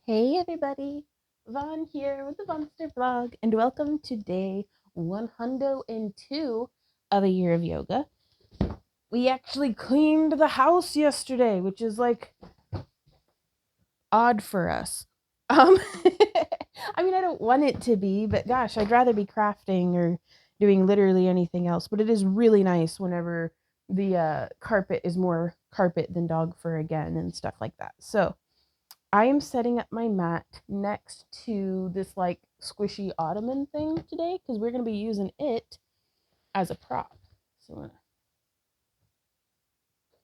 Hey everybody, Vaughn here with the Vonster vlog, and welcome to day 102 of a year of yoga. We actually cleaned the house yesterday, which is like odd for us. Um, I mean, I don't want it to be, but gosh, I'd rather be crafting or doing literally anything else. But it is really nice whenever the carpet is more carpet than dog fur again and stuff like that. So I am setting up my mat next to this like squishy ottoman thing today because we're going to be using it as a prop. So I'm going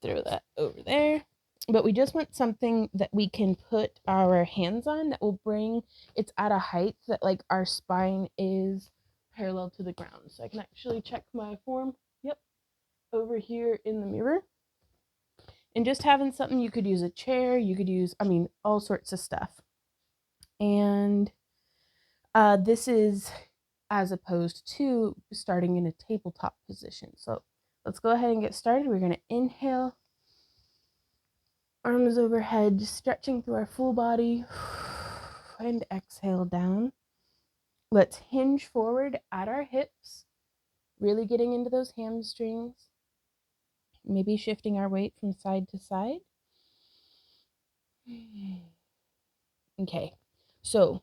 to throw that over there. But we just want something that we can put our hands on that will bring it's at a height that like our spine is parallel to the ground. So I can actually check my form. Yep, over here in the mirror. And just having something, you could use a chair, you could use, all sorts of stuff. And this is as opposed to starting in a tabletop position. So let's go ahead and get started. We're going to inhale, arms overhead, just stretching through our full body, and exhale down. Let's hinge forward at our hips, really getting into those hamstrings, maybe shifting our weight from side to side. Okay, so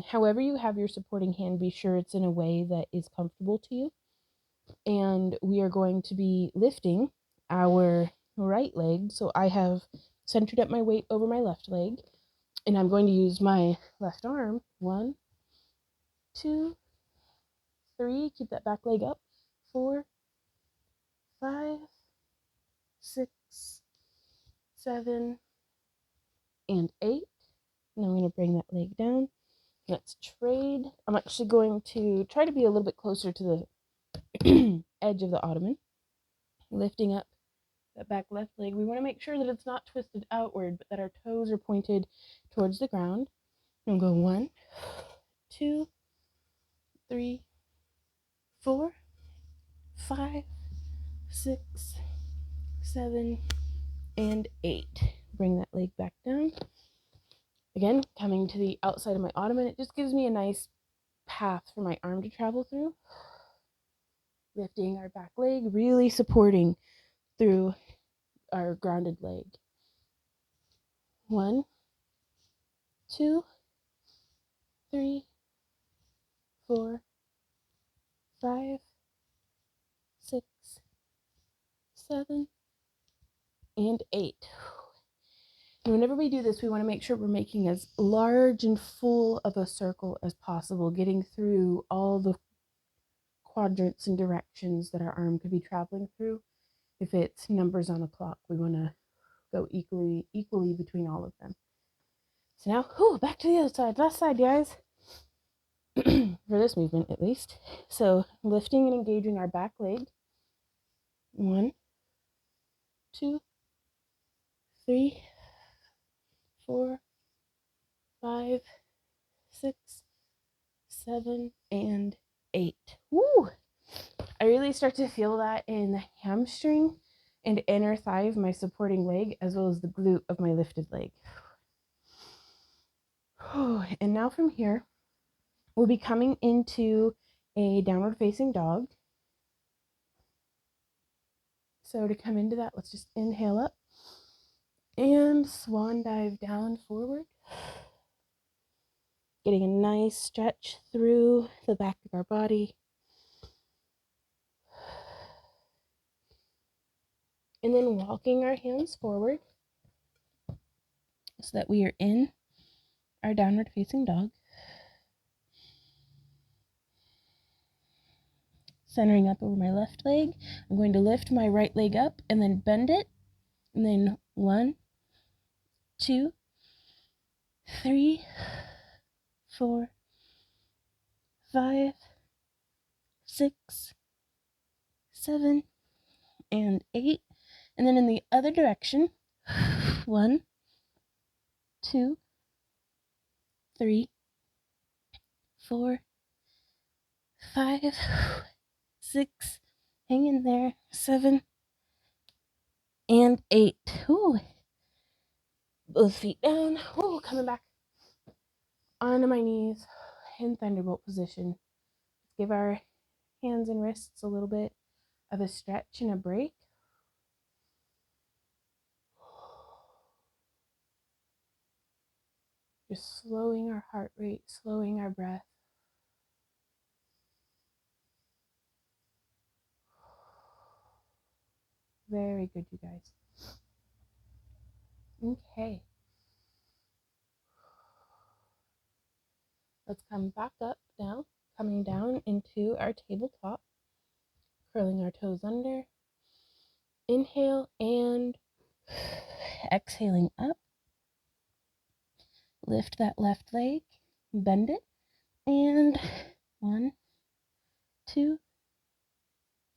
however you have your supporting hand, be sure it's in a way that is comfortable to you. And we are going to be lifting our right leg. So I have centered up my weight over my left leg, and I'm going to use my left arm. 1, 2, 3. Keep that back leg up. 4, 5, 6, 7, and 8. And I'm going to bring that leg down. Let's trade. I'm actually going to try to be a little bit closer to the edge of the ottoman, lifting up that back left leg. We want to make sure that it's not twisted outward, but that our toes are pointed towards the ground. And we'll go 1, 2, 3, 4, 5, 6, 7, and 8. Bring that leg back down. Again, coming to the outside of my ottoman, it just gives me a nice path for my arm to travel through. Lifting our back leg, really supporting through our grounded leg. 1, 2, 3, 4, 5, 6, 7, and 8. And whenever we do this, we want to make sure we're making as large and full of a circle as possible, getting through all the quadrants and directions that our arm could be traveling through. If it's numbers on a clock, we want to go equally between all of them. So now, back to the other side. Last side, guys. For this movement, at least. So lifting and engaging our back leg. 1, 2, 3, 4, 5, 6, 7, and 8. Woo! I really start to feel that in the hamstring and inner thigh of my supporting leg, as well as the glute of my lifted leg. And now from here, we'll be coming into a downward facing dog. So to come into that, let's just inhale up and swan dive down forward. Getting a nice stretch through the back of our body. And then walking our hands forward so that we are in our downward facing dog. Centering up over my left leg. I'm going to lift my right leg up and then bend it. And then 1, 2, 3, 4, 5, 6, 7, and 8. And then in the other direction, 1, 2, 3, 4, 5, 6, hang in there, 7, and 8. Ooh. Both feet down. Ooh, coming back. onto my knees in thunderbolt position. Give our hands and wrists a little bit of a stretch and a break. Just slowing our heart rate, slowing our breath. Very good, you guys. Okay. Let's come back up now, coming down into our tabletop, curling our toes under. Inhale and exhaling up. Lift that left leg, bend it, and 1, 2,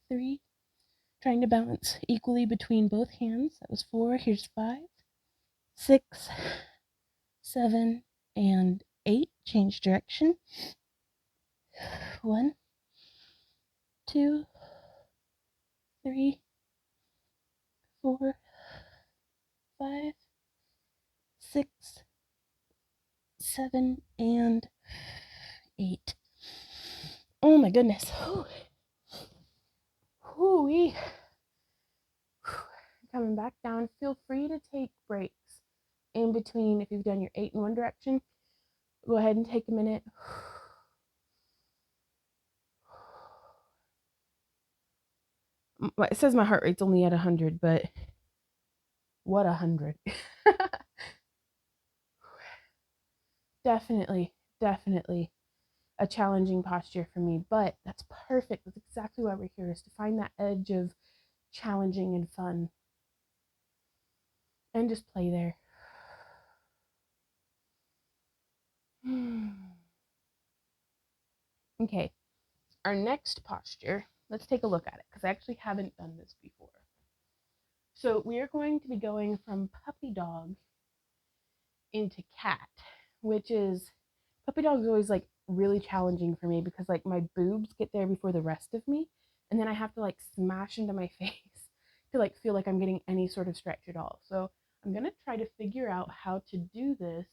3. Trying to balance equally between both hands. That was 4. Here's 5, 6, 7, and 8. Change direction. 1, 2, 3, 4, 5, 6, 7, and 8. Oh my goodness. Whoo-wee. Coming back down. Feel free to take breaks in between. If you've done your 8 in one direction, go ahead and take a minute. It says my heart rate's only at 100, but what 100? Definitely a challenging posture for me, but that's perfect. That's exactly why we're here, is to find that edge of challenging and fun and just play there. Okay, our next posture, let's take a look at it, because I actually haven't done this before. So we are going to be going from puppy dog into cat, which is, puppy dog is always like really challenging for me because like my boobs get there before the rest of me, and then I have to like smash into my face to like feel like I'm getting any sort of stretch at all. So I'm gonna try to figure out how to do this,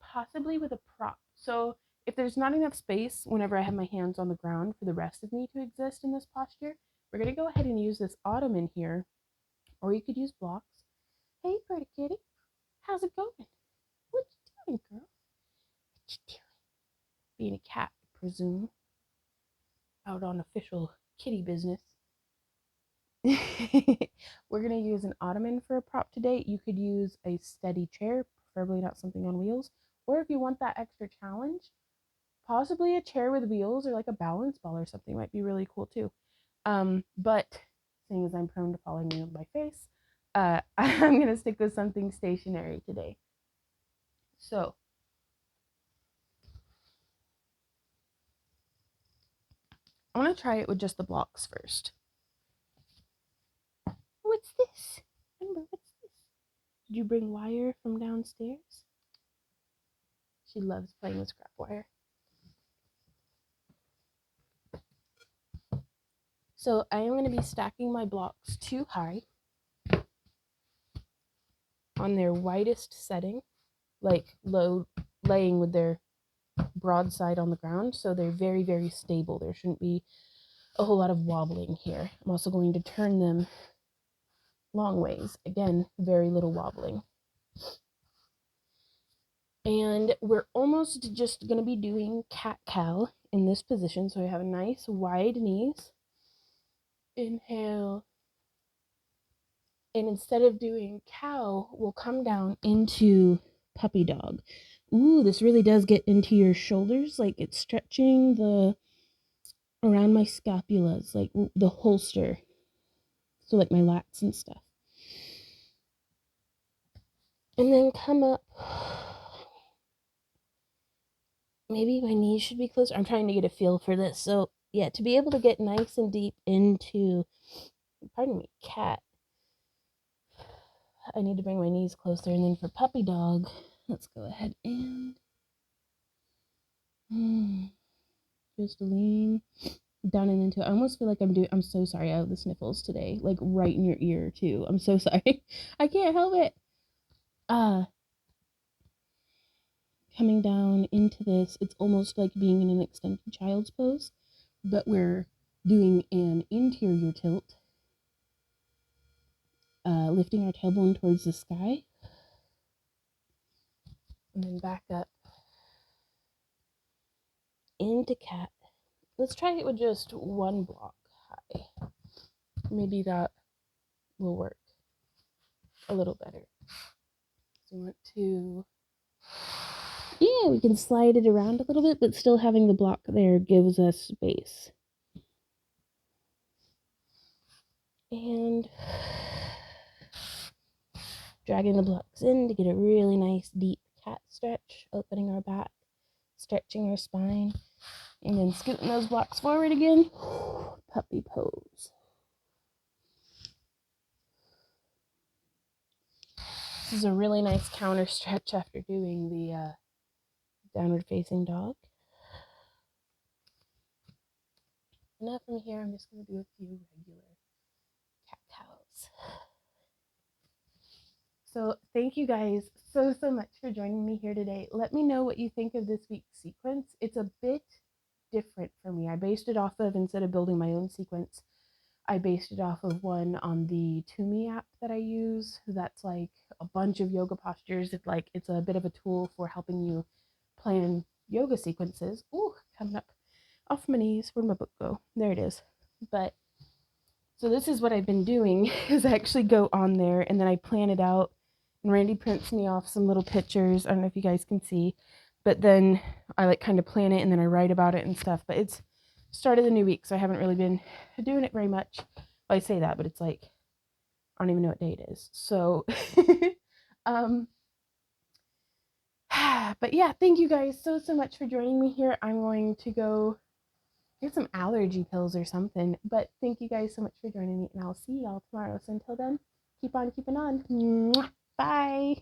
possibly with a prop. So if there's not enough space whenever I have my hands on the ground for the rest of me to exist in this posture, we're gonna go ahead and use this ottoman here, or you could use blocks. Hey, pretty kitty, how's it going? What you doing, girl? What you doing? Being a cat, I presume. Out on official kitty business. We're going to use an ottoman for a prop today. You could use a steady chair, preferably not something on wheels. Or if you want that extra challenge, possibly a chair with wheels or like a balance ball or something might be really cool too. But seeing as I'm prone to falling on my face, I'm going to stick with something stationary today. So I want to try it with just the blocks first. What's this? Remember, what's this? Did you bring wire from downstairs? She loves playing with scrap wire. So I am going to be stacking my blocks 2 high on their widest setting, like low, laying with their broadside on the ground. So they're very, very stable. There shouldn't be a whole lot of wobbling here. I'm also going to turn them long ways. Again, very little wobbling. And we're almost just going to be doing cat-cow in this position. So I have a nice wide knees. Inhale. And instead of doing cow, we'll come down into puppy dog. Ooh, this really does get into your shoulders. Like it's stretching the around my scapulas, like the holster. So like my lats and stuff. And then come up. Maybe my knees should be closer. I'm trying to get a feel for this. So yeah, to be able to get nice and deep into, pardon me, cat, I need to bring my knees closer. And then for puppy dog, let's go ahead and just lean down and into it. I almost feel like I'm so sorry. I have the sniffles today, like right in your ear too. I'm so sorry. I can't help it. coming down into this. It's almost like being in an extended child's pose, but we're doing an interior tilt, lifting our tailbone towards the sky, and then back up into cat. Let's try it with just one block high. Maybe that will work a little better. So we want to, yeah, we can slide it around a little bit, but still having the block there gives us space. And dragging the blocks in to get a really nice deep cat stretch, opening our back, stretching our spine, and then scooting those blocks forward again. Puppy pose. This is a really nice counter stretch after doing the downward facing dog. And now from here, I'm just going to do a few regular cat cows. So thank you guys so much for joining me here today. Let me know what you think of this week's sequence. It's a bit different for me. I based it off of, instead of building my own sequence, I based it off of one on the To app that I use. That's like a bunch of yoga postures. It's a bit of a tool for helping you plan yoga sequences. Ooh, coming up off my knees. Where'd my book go? There it is. But so this is what I've been doing, is I actually go on there and then I plan it out. And Randy prints me off some little pictures. I don't know if you guys can see, but then I like kind of plan it and then I write about it and stuff. But it's start of the new week, so I haven't really been doing it very much. Well, I say that, but it's like, I don't even know what day it is. So, but yeah, thank you guys so much for joining me here. I'm going to go get some allergy pills or something. But thank you guys so much for joining me, and I'll see y'all tomorrow. So until then, keep on keeping on. Mwah. Bye.